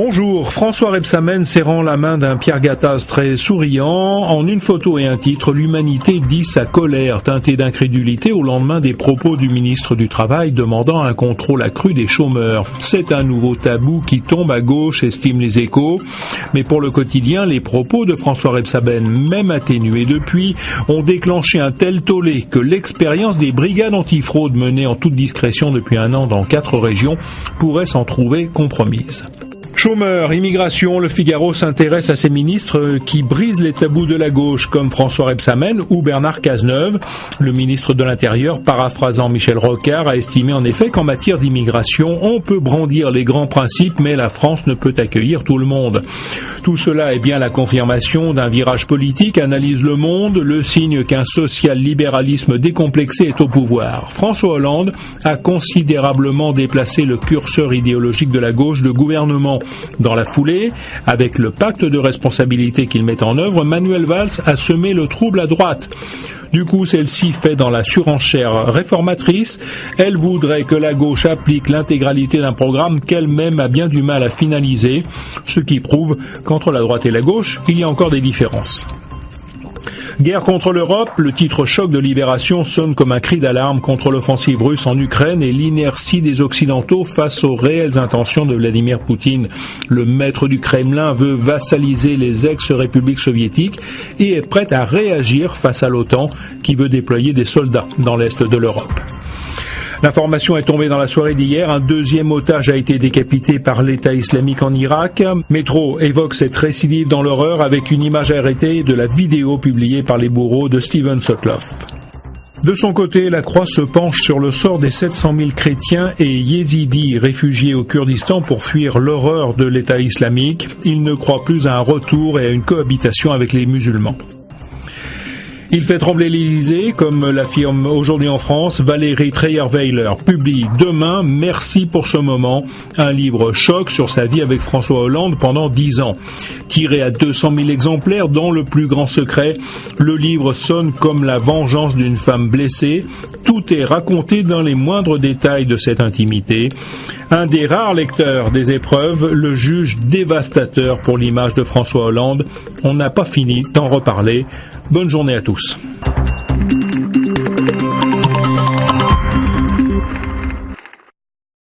Bonjour, François Rebsamen serrant la main d'un Pierre Gattaz très souriant. En une photo et un titre, l'humanité dit sa colère teintée d'incrédulité au lendemain des propos du ministre du Travail demandant un contrôle accru des chômeurs. C'est un nouveau tabou qui tombe à gauche, estiment les Échos. Mais pour le quotidien, les propos de François Rebsamen, même atténués depuis, ont déclenché un tel tollé que l'expérience des brigades antifraude menées en toute discrétion depuis un an dans 4 régions pourrait s'en trouver compromise. Chômeurs, immigration, le Figaro s'intéresse à ces ministres qui brisent les tabous de la gauche comme François Rebsamen ou Bernard Cazeneuve. Le ministre de l'Intérieur, paraphrasant Michel Rocard, a estimé en effet qu'en matière d'immigration, on peut brandir les grands principes, mais la France ne peut accueillir tout le monde. Tout cela est bien la confirmation d'un virage politique, analyse Le Monde, le signe qu'un social-libéralisme décomplexé est au pouvoir. François Hollande a considérablement déplacé le curseur idéologique de la gauche de gouvernement. Dans la foulée, avec le pacte de responsabilité qu'il met en œuvre, Manuel Valls a semé le trouble à droite. Du coup, celle-ci fait dans la surenchère réformatrice. Elle voudrait que la gauche applique l'intégralité d'un programme qu'elle-même a bien du mal à finaliser, ce qui prouve qu'entre la droite et la gauche, il y a encore des différences. Guerre contre l'Europe, le titre choc de Libération sonne comme un cri d'alarme contre l'offensive russe en Ukraine et l'inertie des Occidentaux face aux réelles intentions de Vladimir Poutine. Le maître du Kremlin veut vassaliser les ex-républiques soviétiques et est prêt à réagir face à l'OTAN qui veut déployer des soldats dans l'est de l'Europe. L'information est tombée dans la soirée d'hier. Un deuxième otage a été décapité par l'État islamique en Irak. Métro évoque cette récidive dans l'horreur avec une image arrêtée de la vidéo publiée par les bourreaux de Steven Sotloff. De son côté, la Croix se penche sur le sort des 700 000 chrétiens et yézidis réfugiés au Kurdistan pour fuir l'horreur de l'État islamique. Il ne croit plus à un retour et à une cohabitation avec les musulmans. Il fait trembler l'Élysée, comme l'affirme aujourd'hui en France Valérie Trierweiler, publie demain « Merci pour ce moment », un livre choc sur sa vie avec François Hollande pendant 10 ans. Tiré à 200 000 exemplaires, dont le plus grand secret, le livre sonne comme la vengeance d'une femme blessée. Tout est raconté dans les moindres détails de cette intimité. Un des rares lecteurs des épreuves le juge dévastateur pour l'image de François Hollande. On n'a pas fini d'en reparler. Bonne journée à tous.